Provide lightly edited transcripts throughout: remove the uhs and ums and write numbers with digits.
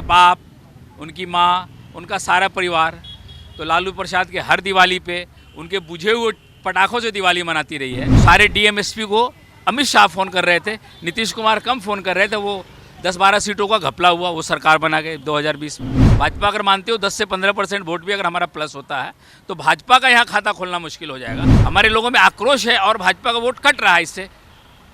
बाप, उनकी माँ, उनका सारा परिवार तो लालू प्रसाद के हर दिवाली पे उनके बुझे हुए पटाखों से दिवाली मनाती रही है। सारे डीएमएसपी को अमित शाह फ़ोन कर रहे थे, नीतीश कुमार कम फ़ोन कर रहे थे। वो 10-12 सीटों का घपला हुआ, वो सरकार बना गए 2020 में। भाजपा अगर मानते हो 10 से 15% वोट भी अगर हमारा प्लस होता है तो भाजपा का यहाँ खाता खोलना मुश्किल हो जाएगा। हमारे लोगों में आक्रोश है और भाजपा का वोट कट रहा है, इससे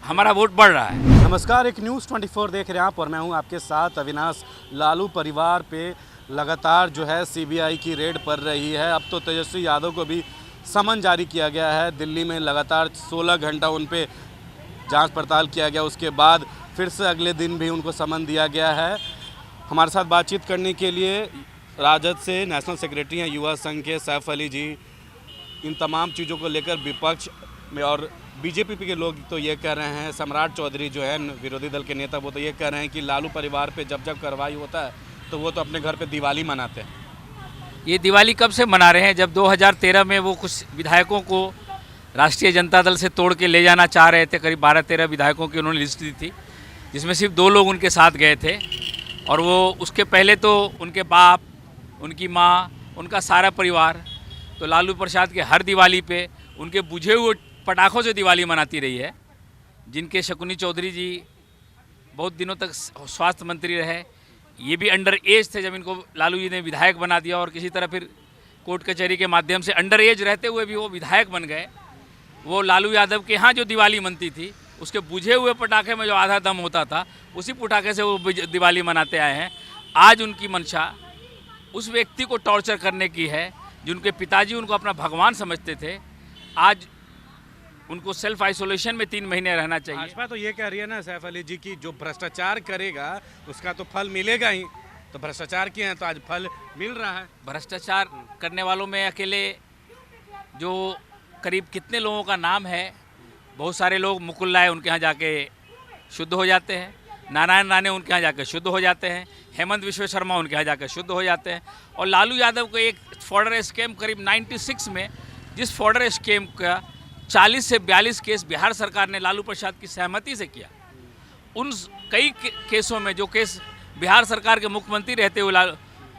हमारा वोट बढ़ रहा है। नमस्कार, एक न्यूज़ 24 देख रहे हैं आप और मैं हूं आपके साथ अविनाश। लालू परिवार पे लगातार जो है सीबीआई की रेड पड़ रही है। अब तो तेजस्वी यादव को भी समन जारी किया गया है। दिल्ली में लगातार 16 घंटा उन पे जांच पड़ताल किया गया, उसके बाद फिर से अगले दिन भी उनको समन दिया गया है। हमारे साथ बातचीत करने के लिए राजद से नेशनल सेक्रेटरी हैं युवा संघ के सैफ अली जी। इन तमाम चीज़ों को लेकर विपक्ष में और बीजेपी के लोग तो ये कह रहे हैं, सम्राट चौधरी जो है विरोधी दल के नेता, वो तो ये कह रहे हैं कि लालू परिवार पे जब जब कार्रवाई होता है तो वो तो अपने घर पे दिवाली मनाते हैं। ये दिवाली कब से मना रहे हैं? जब 2013 में वो कुछ विधायकों को राष्ट्रीय जनता दल से तोड़ के ले जाना चाह रहे थे। करीब 12-13 विधायकों की उन्होंने लिस्ट दी थी, जिसमें सिर्फ 2 लोग उनके साथ गए थे। और वो उसके पहले तो उनके बाप, उनकी माँ, उनका सारा परिवार तो लालू प्रसाद के हर दिवाली पे उनके बुझे हुए पटाखों से दिवाली मनाती रही है। जिनके शकुनी चौधरी जी बहुत दिनों तक स्वास्थ्य मंत्री रहे, ये भी अंडर एज थे जब इनको लालू जी ने विधायक बना दिया। और किसी तरह फिर कोर्ट कचहरी के माध्यम से अंडर एज रहते हुए भी वो विधायक बन गए। वो लालू यादव के यहाँ जो दिवाली मनती थी, उसके बुझे हुए पटाखे में जो आधा दम होता था, उसी पटाखे से वो दिवाली मनाते आए हैं। आज उनकी मंशा उस व्यक्ति को टॉर्चर करने की है जिनके पिताजी उनको अपना भगवान समझते थे। आज उनको सेल्फ आइसोलेशन में 3 महीने रहना चाहिए। भाजपा तो ये कह रही है ना सैफ अली जी की जो भ्रष्टाचार करेगा उसका तो फल मिलेगा ही। तो भ्रष्टाचार किए हैं तो आज फल मिल रहा है। भ्रष्टाचार करने वालों में अकेले जो करीब कितने लोगों का नाम है, बहुत सारे लोग, मुकुल राय उनके यहाँ जाके शुद्ध हो जाते हैं, नारायण राणे उनके यहाँ जाके शुद्ध हो जाते हैं, हेमंत विश्व शर्मा उनके यहाँ जाकर शुद्ध हो जाते हैं। और लालू यादव को एक फॉर्डर स्कैम करीब 96 में, जिस फॉर्डर स्कैम का 40 से 42 केस बिहार सरकार ने लालू प्रसाद की सहमति से किया। उन कई केसों में जो केस बिहार सरकार के मुख्यमंत्री रहते हुए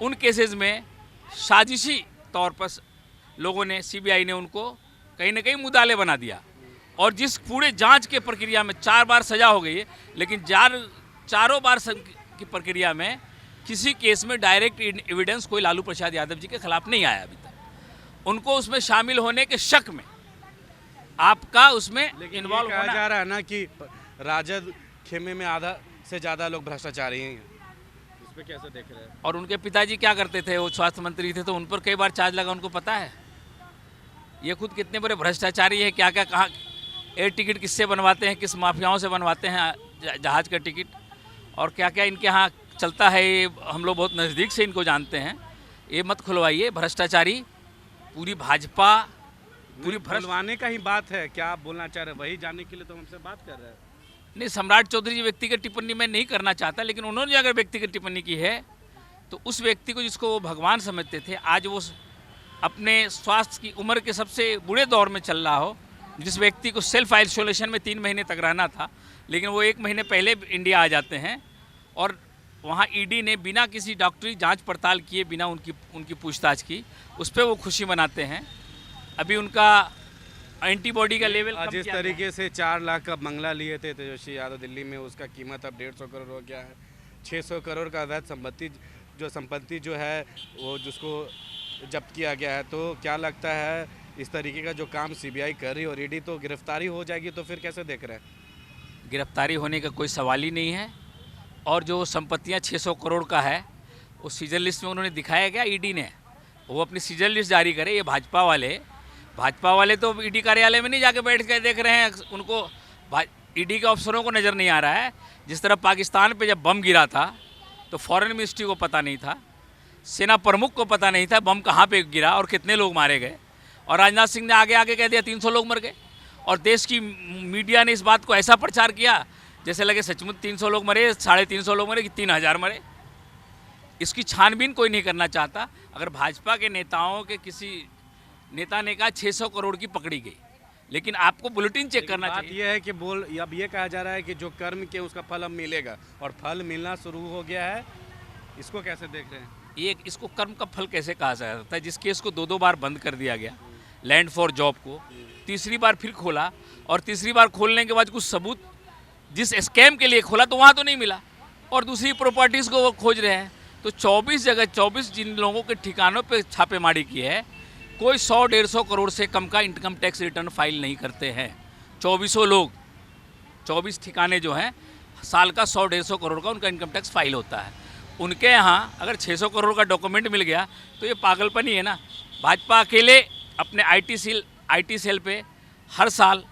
उन केसेस में साजिशी तौर पर लोगों ने, सीबीआई ने उनको कहीं ना कहीं मुद्दाले बना दिया। और जिस पूरे जांच के प्रक्रिया में 4 बार सजा हो गई है, लेकिन चारों बार की प्रक्रिया में किसी केस में डायरेक्ट एविडेंस कोई लालू प्रसाद यादव जी के खिलाफ नहीं आया अभी तक। उनको उसमें शामिल होने के शक में आपका उसमें इन्वॉल्व कहा जा रहा है ना कि राजद खेमे में आधा से ज़्यादा लोग भ्रष्टाचारी हैं। इस पे कैसे देख रहे हैं? और उनके पिताजी क्या करते थे? वो स्वास्थ्य मंत्री थे, तो उन पर कई बार चार्ज लगा, उनको पता है। ये खुद कितने बड़े भ्रष्टाचारी है, क्या क्या कहाँ एयर टिकट किससे बनवाते हैं, किस माफियाओं से बनवाते हैं जहाज़ का टिकट, और क्या क्या इनके यहाँ चलता है, ये हम लोग बहुत नज़दीक से इनको जानते हैं। ये मत खुलवाइए। भ्रष्टाचारी पूरी भाजपा पूरी खुलवाने का ही बात है। क्या आप बोलना चाह रहे हैं? वही जानने के लिए तो हमसे बात कर रहे हैं। नहीं, सम्राट चौधरी जी व्यक्तिगत टिप्पणी मैं नहीं करना चाहता, लेकिन उन्होंने अगर व्यक्तिगत टिप्पणी की है तो उस व्यक्ति को जिसको वो भगवान समझते थे, आज वो अपने स्वास्थ्य की उम्र के सबसे बुरे दौर में चल रहा हो, जिस व्यक्ति को सेल्फ आइसोलेशन में 3 महीने तक रहना था, लेकिन वो 1 महीने पहले इंडिया आ जाते हैं और वहाँ ईडी ने बिना किसी डॉक्टरी जांच पड़ताल किए, बिना उनकी पूछताछ की, उस पर वो खुशी मनाते हैं। अभी उनका एंटीबॉडी का लेवल जिस तरीके से 4 लाख का बंगला लिए थे तेजस्वी यादव दिल्ली में, उसका कीमत अब 150 करोड़ हो गया है। 600 करोड़ का अवैध संपत्ति जो है वो जिसको जब्त किया गया है। तो क्या लगता है इस तरीके का जो काम सीबीआई कर रही है और ईडी तो गिरफ्तारी हो जाएगी, तो फिर कैसे देख रहे हैं? गिरफ्तारी होने का कोई सवाल ही नहीं है। और जो संपत्तियां 600 करोड़ का है, उस सीजन लिस्ट में उन्होंने दिखाया गया ईडी ने, वो अपनी सीजन लिस्ट जारी करे। ये भाजपा वाले तो ईडी कार्यालय में नहीं जाके बैठ के देख रहे हैं, उनको ईडी के अफसरों को नज़र नहीं आ रहा है। जिस तरह पाकिस्तान पे जब बम गिरा था तो फॉरेन मिनिस्ट्री को पता नहीं था, सेना प्रमुख को पता नहीं था बम कहाँ पे गिरा और कितने लोग मारे गए, और राजनाथ सिंह ने आगे आगे कह दिया 300 लोग मर गए। और देश की मीडिया ने इस बात को ऐसा प्रचार किया जैसे लगे सचमुच 300 लोग मरे, 350 लोग मरे कि 3000 मरे। इसकी छानबीन कोई नहीं करना चाहता। अगर भाजपा के नेताओं के किसी नेता ने कहा 600 करोड़ की पकड़ी गई, लेकिन आपको बुलेटिन चेक करना चाहिए। ये है कि अब ये कहा जा रहा है कि जो कर्म किए उसका फल अब मिलेगा, और फल मिलना शुरू हो गया है। इसको कैसे देख रहे हैं? ये इसको कर्म का फल कैसे कहा जा सकता है? जिस केस को 2-2 बार बंद कर दिया गया, लैंड फॉर जॉब को तीसरी बार फिर खोला, और तीसरी बार खोलने के बाद कुछ सबूत जिस स्कैम के लिए खोला तो वहाँ तो नहीं मिला, और दूसरी प्रॉपर्टीज़ को वो खोज रहे हैं। तो 24 जगह 24 जिन लोगों के ठिकानों पे छापेमारी की है, कोई 100-150 करोड़ से कम का इनकम टैक्स रिटर्न फाइल नहीं करते हैं। 2400 लोग, 24 ठिकाने जो हैं, साल का 100-150 करोड़ का उनका इनकम टैक्स फाइल होता है। उनके यहाँ अगर 600 करोड़ का डॉक्यूमेंट मिल गया तो ये पागलपन ही है ना। भाजपा अकेले अपने आईटी सेल पे हर साल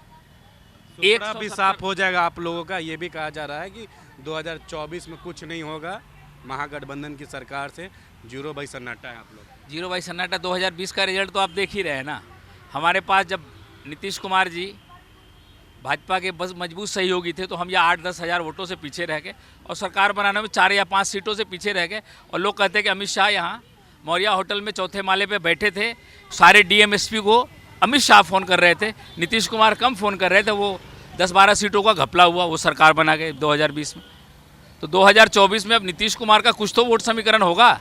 एक भी साफ हो जाएगा आप लोगों का। ये भी कहा जा रहा है कि 2024 में कुछ नहीं होगा, महागठबंधन की सरकार से जीरो बाई सन्नाटा है आप लोग। जीरो बाई सन्नाटा 2020 का रिजल्ट तो आप देख ही रहे हैं ना। हमारे पास जब नीतीश कुमार जी भाजपा के बस मजबूत सहयोगी थे तो हम यहाँ 8-10 हज़ार वोटों से पीछे रह गए, और सरकार बनाने में 4 या 5 सीटों से पीछे रह गए। और लोग कहते हैं कि अमित शाह यहाँ मौर्या होटल में चौथे माले पे बैठे थे, सारे डीएमएसपी को अमित शाह फ़ोन कर रहे थे, नीतीश कुमार कम फ़ोन कर रहे थे। वो 10-12 सीटों का घपला हुआ, वो सरकार बना गए 2020 में। तो 2024 में अब नीतीश कुमार का कुछ तो वोट समीकरण होगा।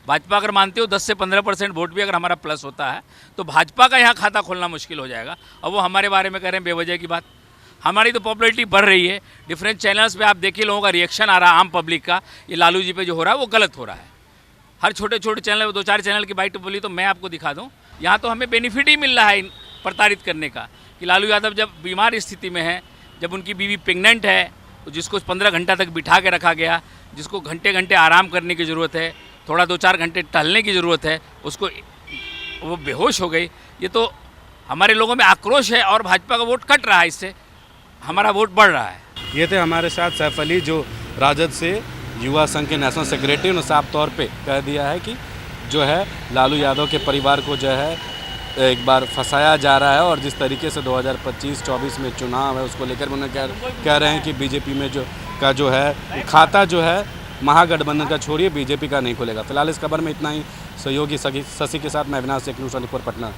भाजपा अगर मानते हो 10 से 15% वोट भी अगर हमारा प्लस होता है तो भाजपा का यहाँ खाता खोलना मुश्किल हो जाएगा। और वो हमारे बारे में कह रहे हैं बेवजह की बात। हमारी तो पॉपुलैरिटी बढ़ रही है, डिफरेंट चैनल्स पे आप देखिए लोगों का रिएक्शन आ रहा है आम पब्लिक का, ये लालू जी पे जो हो रहा है वो गलत हो रहा है। हर छोटे छोटे चैनल, 2-4 चैनल की बाइट बोली तो मैं आपको दिखा दूँ, यहाँ तो हमें बेनिफिट ही मिल रहा है प्रताड़ित करने का कि लालू यादव जब बीमार स्थिति में है, जब उनकी बीवी प्रेग्नेंट है, तो जिसको 15 घंटा तक बिठा के रखा गया, जिसको घंटे घंटे आराम करने की ज़रूरत है, थोड़ा 2-4 घंटे टहलने की ज़रूरत है, उसको वो बेहोश हो गई। ये तो हमारे लोगों में आक्रोश है और भाजपा का वोट कट रहा है, इससे हमारा वोट बढ़ रहा है। ये थे हमारे साथ सैफ अली, जो राजद से युवा संघ के नेशनल सेक्रेटरी। उन्होंने साफ तौर पे कह दिया है कि जो है लालू यादव के परिवार को जो है एक बार फंसाया जा रहा है, और जिस तरीके से 2025-24 में चुनाव है उसको लेकर उन्होंने कह रहे हैं कि बीजेपी में जो है खाता जो है महागठबंधन का छोड़िए, बीजेपी का नहीं खुलेगा। फिलहाल इस खबर में इतना ही। सहयोगी शशि के साथ मैं अविनाश, एक न्यूज़ 24 पटना।